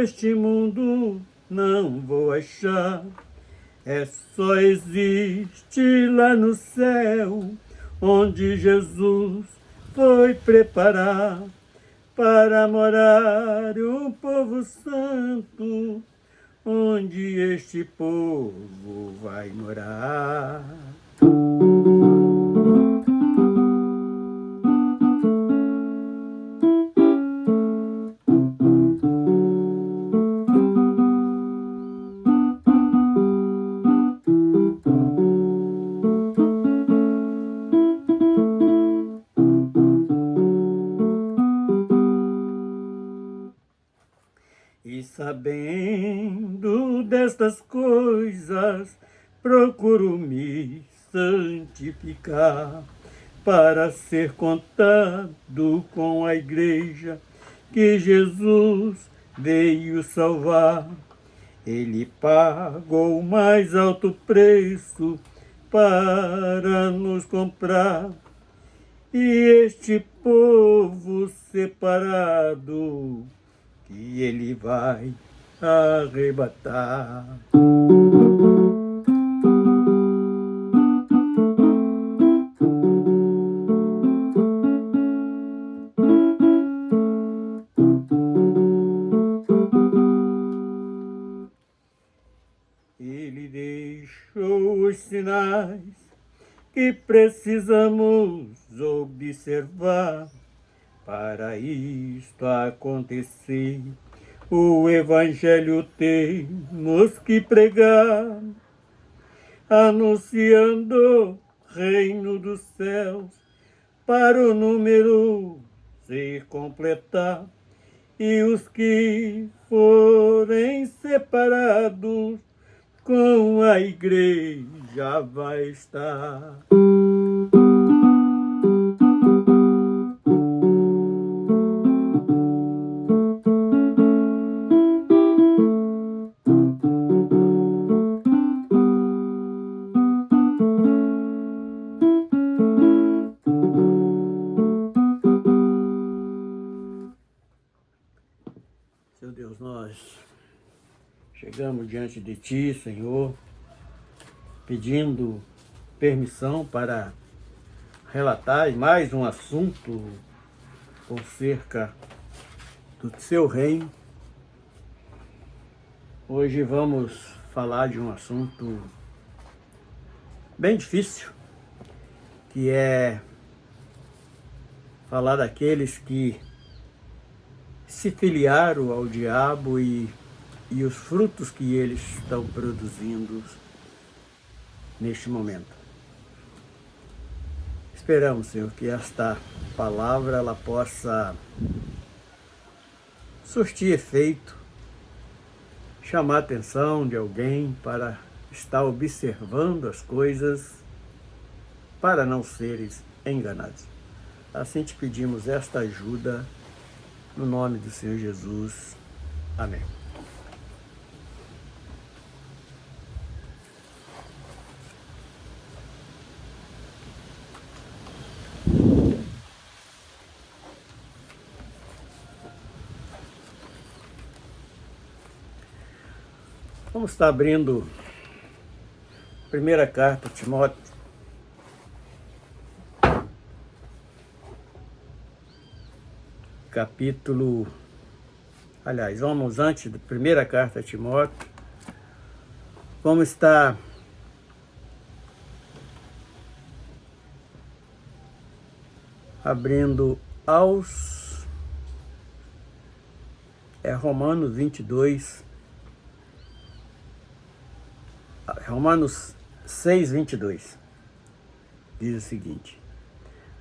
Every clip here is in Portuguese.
neste mundo não vou achar. Só existe lá no céu, onde Jesus foi preparar para morar um povo santo, onde este povo vai morar. E sabendo destas coisas, procuro me santificar, para ser contado com a igreja que Jesus veio salvar. Ele pagou o mais alto preço para nos comprar, e este povo separado que ele vai arrebatar. Ele deixou os sinais que precisamos observar para isto acontecer. O Evangelho temos que pregar, anunciando o reino dos céus, para o número se completar, e os que forem separados com a igreja vai estar. Seu Deus, nós chegamos diante de Ti, Senhor, pedindo permissão para relatar mais um assunto cerca do Seu reino. Hoje vamos falar de um assunto bem difícil, que é falar daqueles que se filiaram ao diabo e os frutos que eles estão produzindo neste momento. Esperamos, Senhor, que esta palavra ela possa surtir efeito, chamar a atenção de alguém para estar observando as coisas, para não seres enganados. Assim te pedimos esta ajuda, no nome do Senhor Jesus. Amém. Vamos estar abrindo a primeira carta a Timóteo, vamos antes da primeira carta a Timóteo, vamos estar abrindo aos Romanos 22, Romanos 6, 22, diz o seguinte: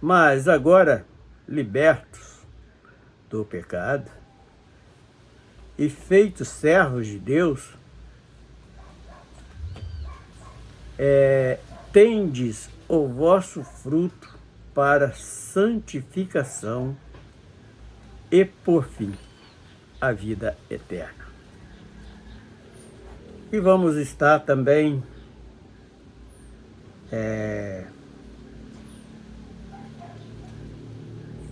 mas agora, libertos do pecado e feitos servos de Deus, tendes o vosso fruto para santificação e, por fim, a vida eterna. E vamos estar também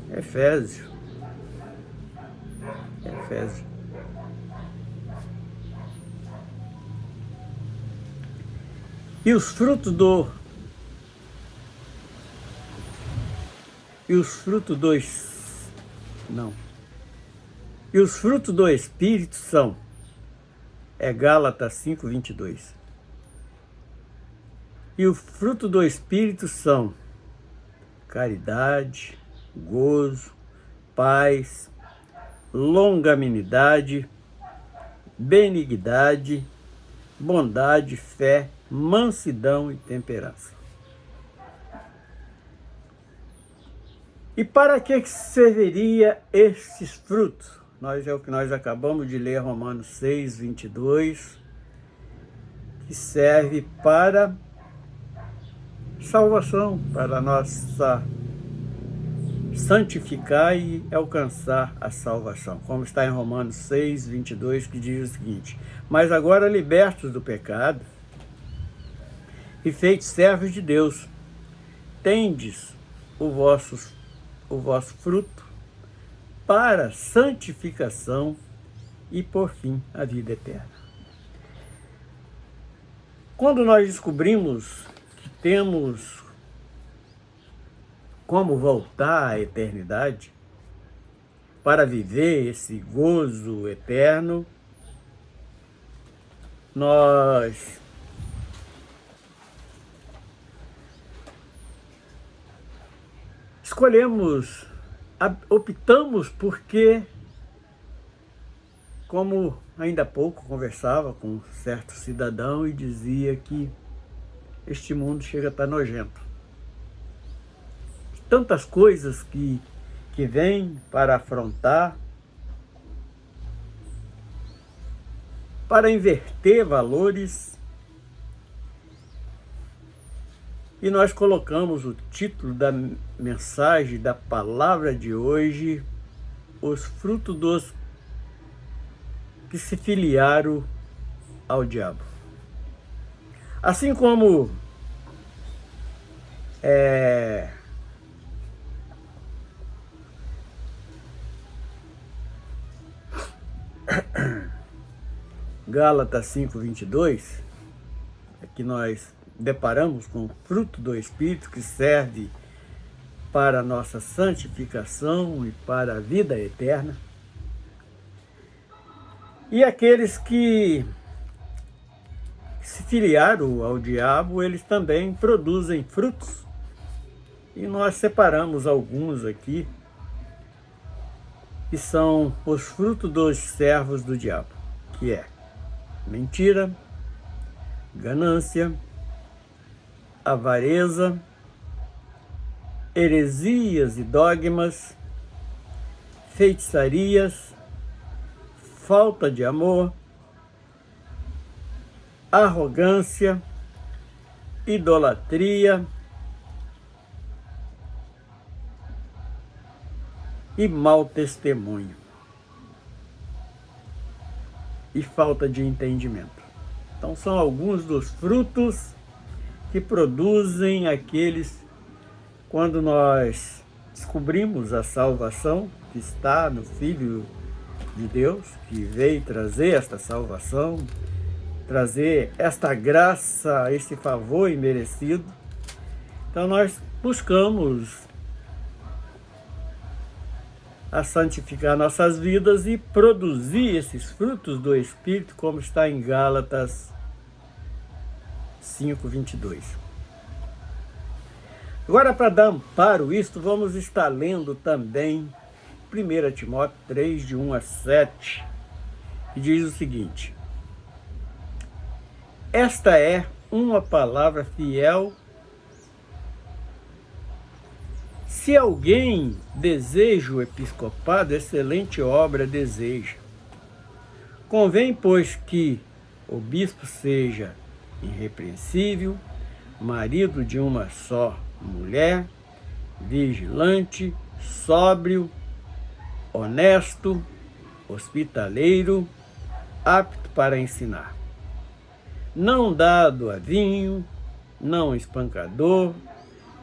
Efésios E os frutos do e os frutos dos não. E os frutos do Espírito são Gálatas 5:22. E o fruto do Espírito são caridade, gozo, paz, longanimidade, benignidade, bondade, fé, mansidão e temperança. E para que serviria esses frutos? É o que nós acabamos de ler, Romanos 6:22, que serve para salvação, para nossa santificar e alcançar a salvação, como está em Romanos 6:22, que diz o seguinte: mas agora libertos do pecado e feitos servos de Deus, tendes o vosso fruto para santificação e, por fim, a vida eterna. Quando nós descobrimos que temos como voltar à eternidade para viver esse gozo eterno, nós optamos porque, como ainda há pouco conversava com um certo cidadão e dizia que este mundo chega a estar nojento. Tantas coisas que vêm para afrontar, para inverter valores, e nós colocamos o título da mensagem, da palavra de hoje, os frutos dos que se filiaram ao diabo. Assim como Gálatas 5:22, que nós deparamos com o fruto do Espírito que serve para a nossa santificação e para a vida eterna. E aqueles que se filiaram ao diabo, eles também produzem frutos. E nós separamos alguns aqui, que são os frutos dos servos do diabo, que é mentira, ganância, avareza, heresias e dogmas, feitiçarias, falta de amor, arrogância, idolatria e mau testemunho e falta de entendimento. Então são alguns dos frutos que produzem aqueles, quando nós descobrimos a salvação que está no Filho de Deus, que veio trazer esta salvação, trazer esta graça, esse favor imerecido. Então nós buscamos a santificar nossas vidas e produzir esses frutos do Espírito, como está em Gálatas 5:22. Agora, para dar amparo a isto, vamos estar lendo também 1 Timóteo 3, de 1 a 7, que diz o seguinte: esta é uma palavra fiel. Se alguém deseja o episcopado, excelente obra deseja. Convém, pois, que o bispo seja irrepreensível, marido de uma só mulher, vigilante, sóbrio, honesto, hospitaleiro, apto para ensinar. Não dado a vinho, não espancador,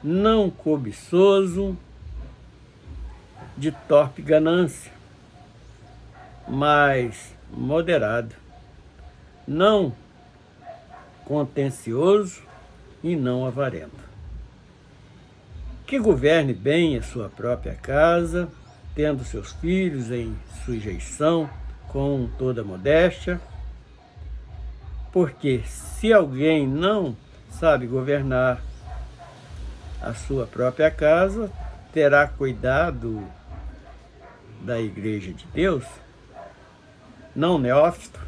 não cobiçoso, de torpe ganância, mas moderado, não contencioso e não avarento. Que governe bem a sua própria casa, tendo seus filhos em sujeição com toda modéstia, porque se alguém não sabe governar a sua própria casa, terá cuidado da Igreja de Deus, não neófito,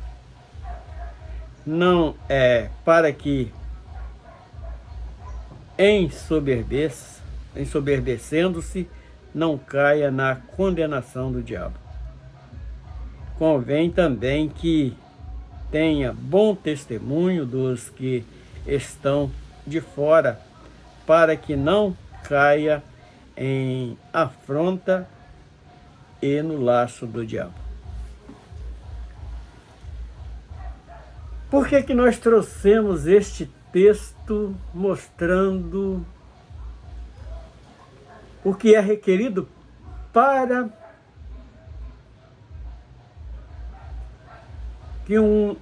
não é para que ensoberbecendo-se, não caia na condenação do diabo. Convém também que tenha bom testemunho dos que estão de fora, para que não caia em afronta e no laço do diabo. Por que nós trouxemos este texto mostrando o que é requerido para que um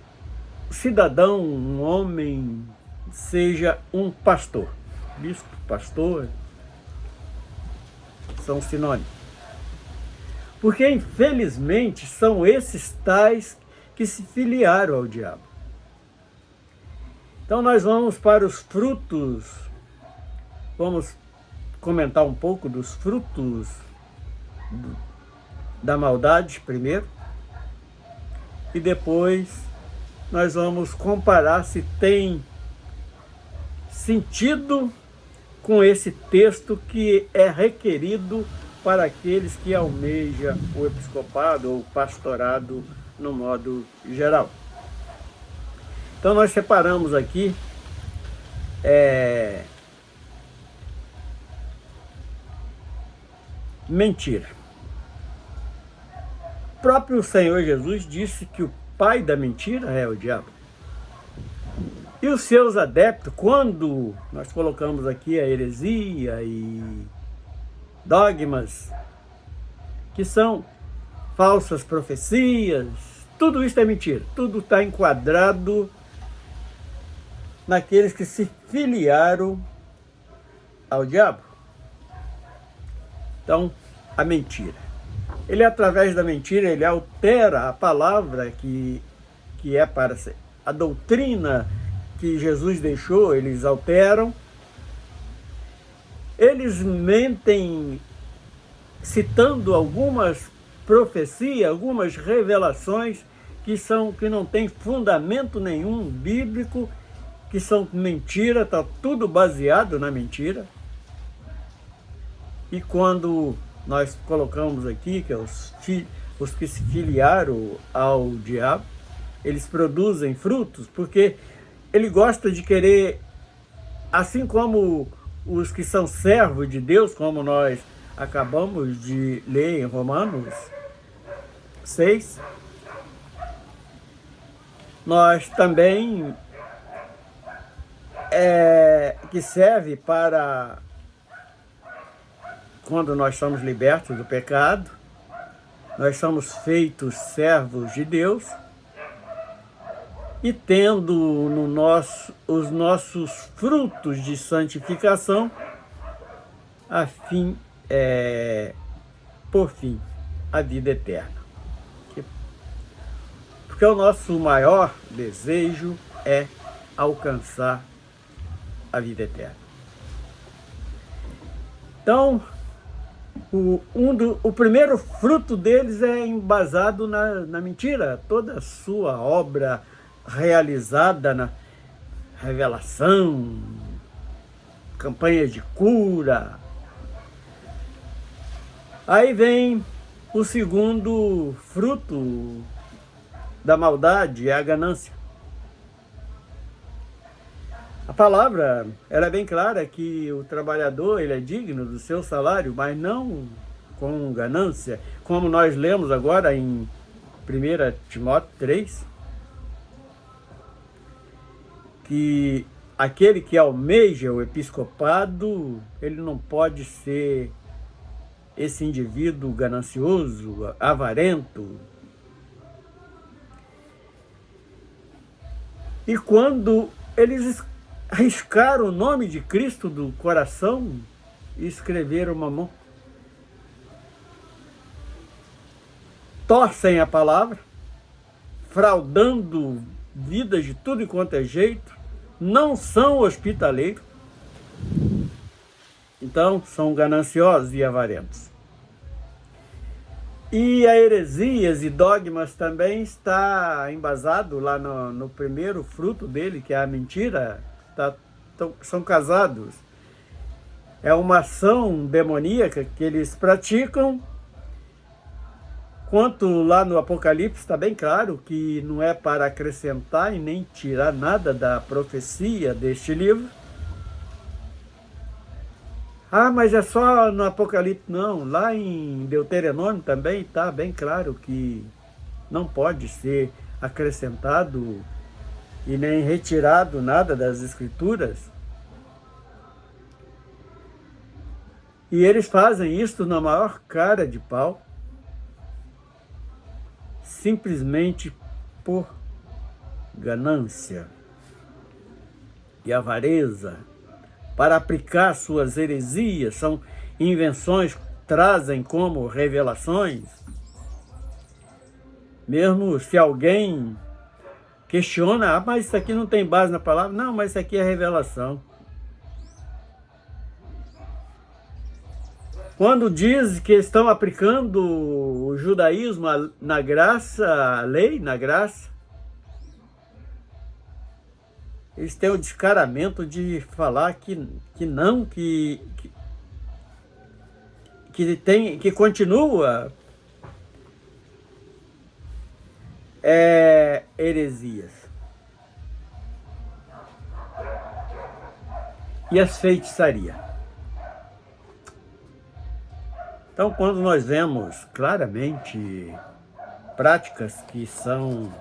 cidadão, um homem, seja um pastor? Bispo, pastor, são sinônimos. Porque, infelizmente, são esses tais que se filiaram ao diabo. Então, nós vamos para os frutos, vamos comentar um pouco dos frutos da maldade primeiro, e depois nós vamos comparar se tem sentido com esse texto que é requerido para aqueles que almejam o episcopado ou o pastorado no modo geral. Então nós separamos aqui mentira. O próprio Senhor Jesus disse que o pai da mentira é o diabo. E os seus adeptos, quando nós colocamos aqui a heresia e dogmas, que são falsas profecias, tudo isso é mentira. Tudo está enquadrado naqueles que se filiaram ao diabo. Então, a mentira. Ele, através da mentira, ele altera a palavra que é para ser. A doutrina que Jesus deixou, eles alteram. Eles mentem citando algumas profecias, algumas revelações que não têm fundamento nenhum bíblico, que são mentira, está tudo baseado na mentira. E quando nós colocamos aqui que os que se filiaram ao diabo, eles produzem frutos, porque ele gosta de querer, assim como os que são servos de Deus, como nós acabamos de ler em Romanos 6, nós também que serve para quando nós somos libertos do pecado, nós somos feitos servos de Deus e tendo os nossos frutos de santificação, por fim, a vida eterna. Porque o nosso maior desejo é alcançar a vida eterna. Então, o primeiro fruto deles é embasado na mentira. Toda a sua obra realizada na revelação, campanha de cura. Aí vem o segundo fruto da maldade, é a ganância. A palavra, ela é bem clara que o trabalhador, ele é digno do seu salário, mas não com ganância, como nós lemos agora em 1 Timóteo 3, que aquele que almeja o episcopado, ele não pode ser esse indivíduo ganancioso, avarento. E quando eles riscaram o nome de Cristo do coração e escreveram Mamon. Torcem a palavra, fraudando vidas de tudo e quanto é jeito, não são hospitaleiros, então são gananciosos e avarentos. E a heresias e dogmas também está embasado lá no primeiro fruto dele, que é a mentira. São casados. É uma ação demoníaca que eles praticam, quanto lá no Apocalipse está bem claro que não é para acrescentar e nem tirar nada da profecia deste livro. Ah, mas é só no Apocalipse. Não, lá em Deuteronômio também está bem claro que não pode ser acrescentado e nem retirado nada das Escrituras. E eles fazem isso na maior cara de pau, simplesmente por ganância e avareza, para aplicar suas heresias. São invenções que trazem como revelações. Mesmo se alguém questiona, mas isso aqui não tem base na palavra. Não, mas isso aqui é revelação. Quando diz que estão aplicando o judaísmo na graça, a lei, na graça, eles têm o descaramento de falar que não, que continua heresias. E as feitiçarias. Então, quando nós vemos claramente práticas que são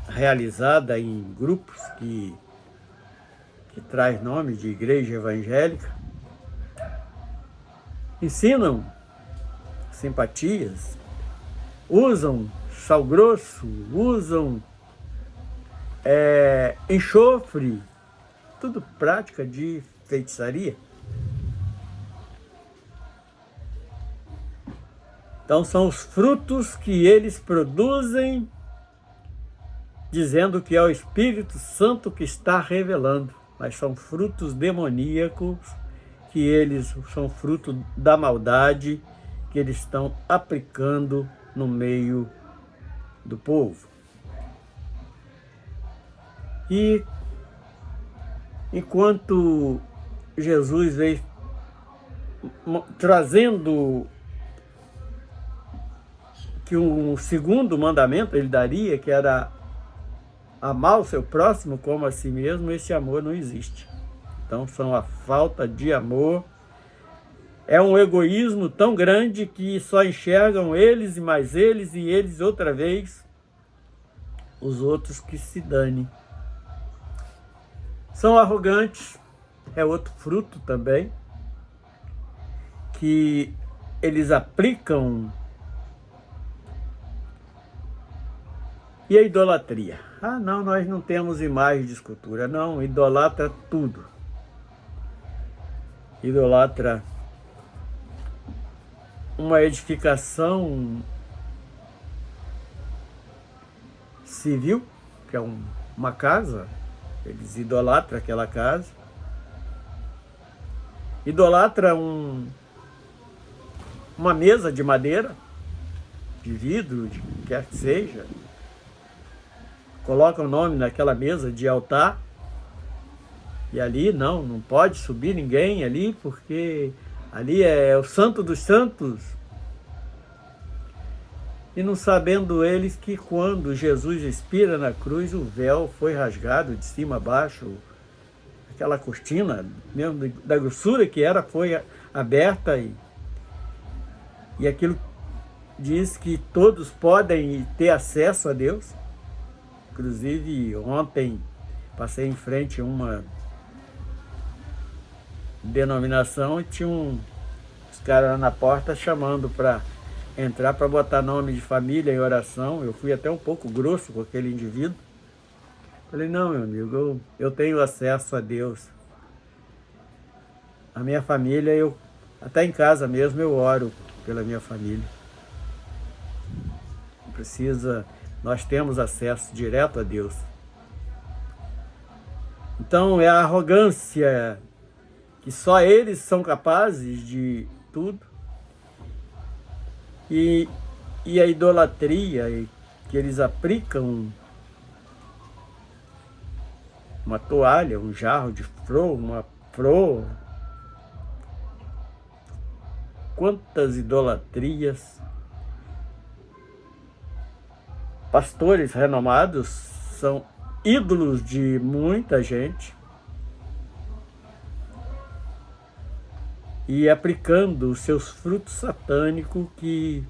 realizadas em grupos que traz nome de igreja evangélica, ensinam simpatias, usam sal grosso, usam enxofre, tudo prática de feitiçaria. Então são os frutos que eles produzem, dizendo que é o Espírito Santo que está revelando, mas são frutos demoníacos, que eles são fruto da maldade que eles estão aplicando no meio do povo. E enquanto Jesus veio trazendo que um segundo mandamento ele daria, que era amar o seu próximo como a si mesmo, esse amor não existe. Então são a falta de amor, é um egoísmo tão grande que só enxergam eles e mais eles e eles outra vez, os outros que se danem. São arrogantes, é outro fruto também, que eles aplicam. E a idolatria? Ah, não, nós não temos imagem de escultura. Não, idolatra tudo. Idolatra uma edificação civil, que é uma casa. Eles idolatram aquela casa. Idolatra uma mesa de madeira, de vidro, de que quer que seja. Coloca o nome naquela mesa de altar. E ali não pode subir ninguém ali, porque ali é o santo dos santos. E não sabendo eles que quando Jesus expira na cruz, o véu foi rasgado de cima a baixo. Aquela cortina, mesmo da grossura que era, foi aberta. E aquilo diz que todos podem ter acesso a Deus. Inclusive, ontem passei em frente a uma denominação e tinha os caras lá na porta chamando para entrar, para botar nome de família em oração. Eu fui até um pouco grosso com aquele indivíduo. Falei, não, meu amigo, eu tenho acesso a Deus. A minha família, até em casa mesmo, eu oro pela minha família. Nós temos acesso direto a Deus. Então é a arrogância que só eles são capazes de tudo. E a idolatria que eles aplicam uma toalha, um jarro de flor, uma flor. Quantas idolatrias. Pastores renomados são ídolos de muita gente e aplicando os seus frutos satânicos e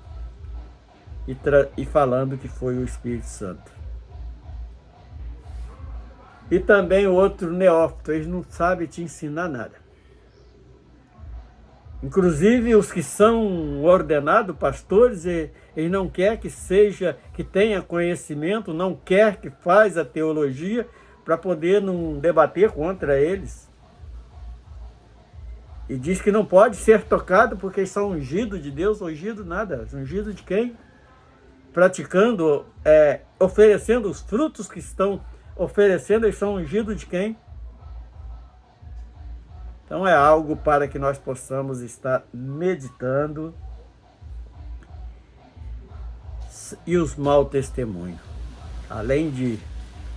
falando que foi o Espírito Santo. E também o outro neófito, eles não sabem te ensinar nada. Inclusive os que são ordenados pastores, eles não querem que tenha conhecimento, não quer que faz a teologia para poder não debater contra eles. E diz que não pode ser tocado porque eles são ungidos de Deus, ungido nada, ungido de quem? Praticando, oferecendo os frutos que estão oferecendo, eles são ungidos de quem? Então é algo para que nós possamos estar meditando. E os maus testemunhos, além de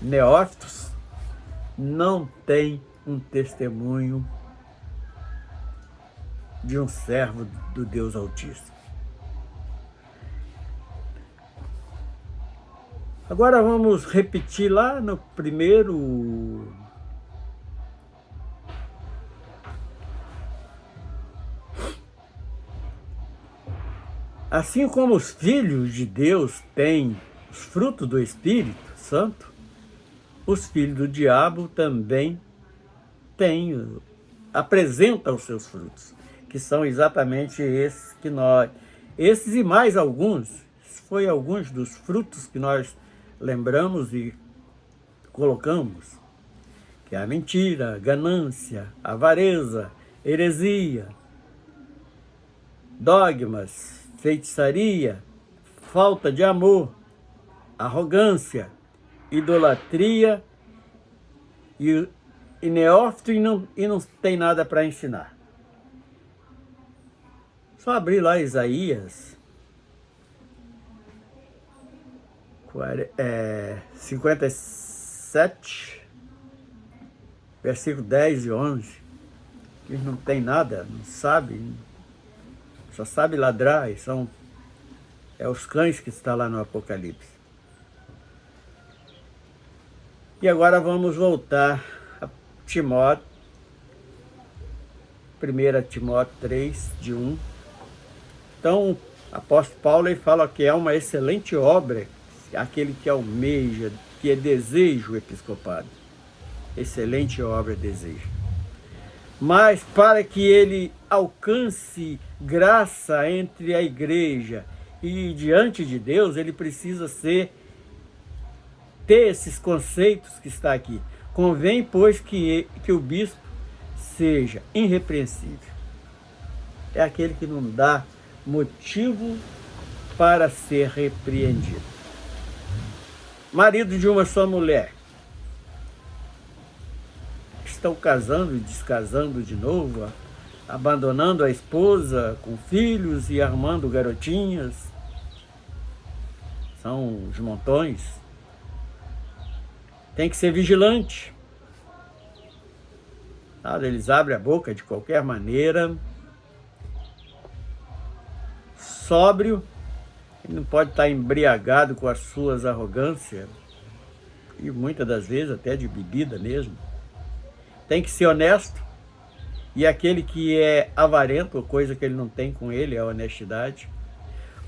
neófitos, não tem um testemunho de um servo do Deus Altíssimo. Agora vamos repetir lá no primeiro assim como os filhos de Deus têm os frutos do Espírito Santo, os filhos do diabo também apresentam os seus frutos, que são exatamente esses esses e mais alguns, foi alguns dos frutos que nós lembramos e colocamos, que é a mentira, a ganância, a avareza, heresia, dogmas, feitiçaria, falta de amor, arrogância, idolatria e neófito e não tem nada para ensinar. Só abrir lá Isaías 57, versículo 10 e 11. Eles não tem nada, não sabem, só sabe ladrar, e os cães que estão lá no Apocalipse. E agora vamos voltar a Timóteo, 1 Timóteo 3, de 1. Então, o apóstolo Paulo ele fala que é uma excelente obra, aquele que almeja, que deseja o episcopado. Excelente obra deseja. Mas para que ele alcance graça entre a igreja e diante de Deus, ele precisa ter esses conceitos que está aqui. Convém, pois, que o bispo seja irrepreensível. É aquele que não dá motivo para ser repreendido. Marido de uma só mulher. Estão casando e descasando de novo, abandonando a esposa com filhos e armando garotinhas. São os montões. Tem que ser vigilante. Eles abrem a boca de qualquer maneira. Sóbrio. Ele não pode estar embriagado com as suas arrogâncias. E muitas das vezes até de bebida mesmo. Tem que ser honesto. E aquele que é avarento, coisa que ele não tem com ele, é a honestidade.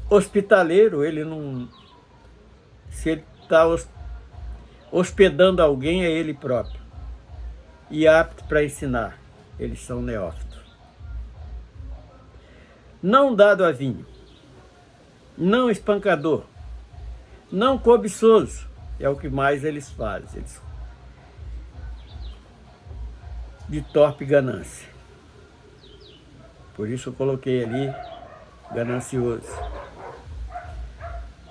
Hospitaleiro, ele não... Se ele está hospedando alguém, é ele próprio. E apto para ensinar. Eles são neófitos. Não dado a vinho. Não espancador. Não cobiçoso. É o que mais eles fazem. Eles de torpe ganância. Por isso eu coloquei ali ganancioso.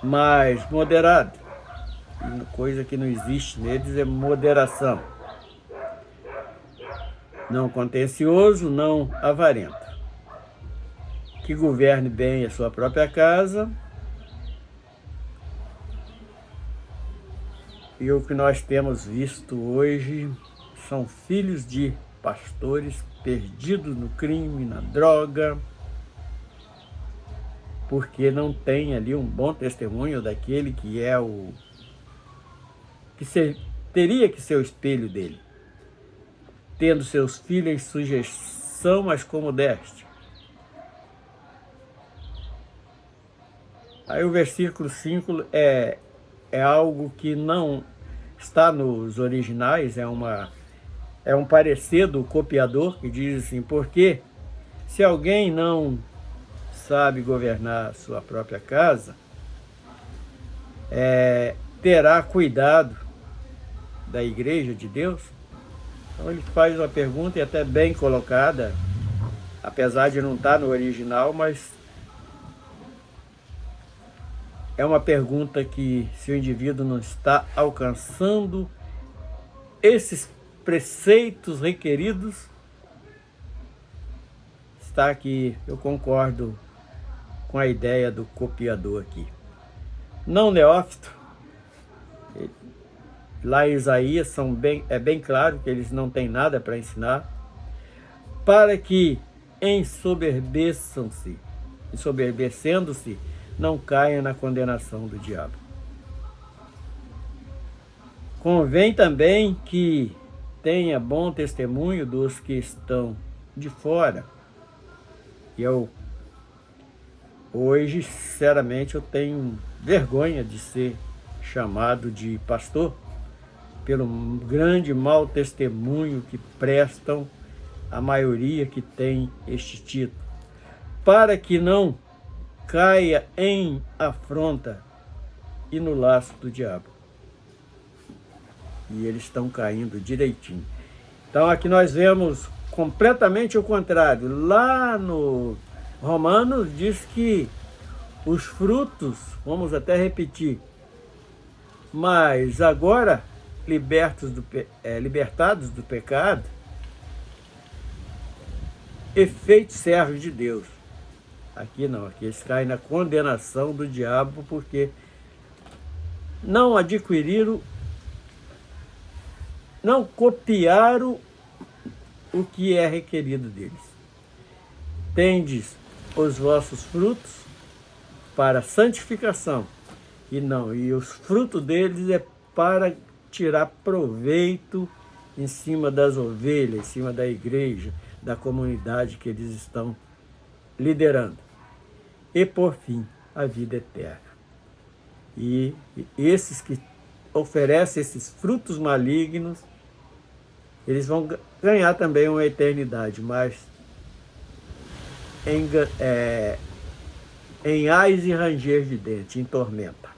Mas moderado. E coisa que não existe neles é moderação. Não contencioso, não avarento. Que governe bem a sua própria casa. E o que nós temos visto hoje são filhos de pastores perdidos no crime, na droga, porque não tem ali um bom testemunho daquele que é o que teria que ser o espelho dele, tendo seus filhos em sujeição, mas com modéstia. Aí o versículo 5 é algo que não está nos originais, é um parecer do copiador que diz assim: porque se alguém não sabe governar a sua própria casa, terá cuidado da igreja de Deus? Então ele faz uma pergunta, e até bem colocada, apesar de não estar no original, mas é uma pergunta que, se o indivíduo não está alcançando esses preceitos requeridos, está aqui, eu concordo com a ideia do copiador aqui. Não neófito, lá em Isaías é bem claro que eles não têm nada para ensinar, para que ensoberbecendo-se, não caia na condenação do diabo. Convém também que tenha bom testemunho dos que estão de fora. E hoje, sinceramente, eu tenho vergonha de ser chamado de pastor pelo grande mau testemunho que prestam a maioria que tem este título, para que não caia em afronta e no laço do diabo. E eles estão caindo direitinho. Então aqui nós vemos completamente o contrário. Lá no Romanos diz que os frutos, vamos até repetir, mas agora libertados do pecado, efeitos servos de Deus. Aqui não, aqui eles caem na condenação do diabo, porque não adquiriram, não copiaram o que é requerido deles. Tendes os vossos frutos para santificação, e os frutos deles é para tirar proveito em cima das ovelhas, em cima da igreja, da comunidade que eles estão liderando. E por fim, a vida eterna. E esses que oferecem esses frutos malignos, eles vão ganhar também uma eternidade, mas em ais e ranger de dente, em tormenta.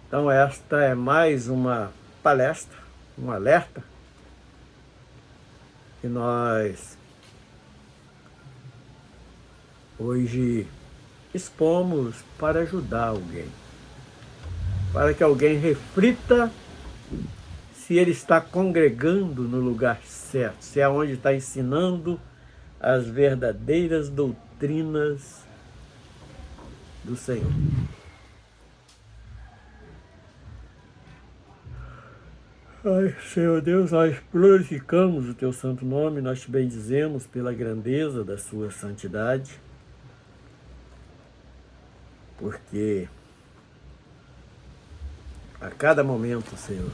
Então esta é mais uma palestra, um alerta, que nós hoje expomos para ajudar alguém, para que alguém reflita se ele está congregando no lugar certo, se é onde está ensinando as verdadeiras doutrinas do Senhor. Ai, Senhor Deus, nós glorificamos o Teu santo nome, nós te bendizemos pela grandeza da Sua santidade, porque a cada momento, Senhor,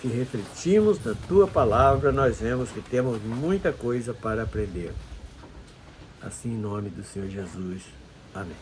que refletimos da Tua palavra, nós vemos que temos muita coisa para aprender. Assim, em nome do Senhor Jesus. Amém.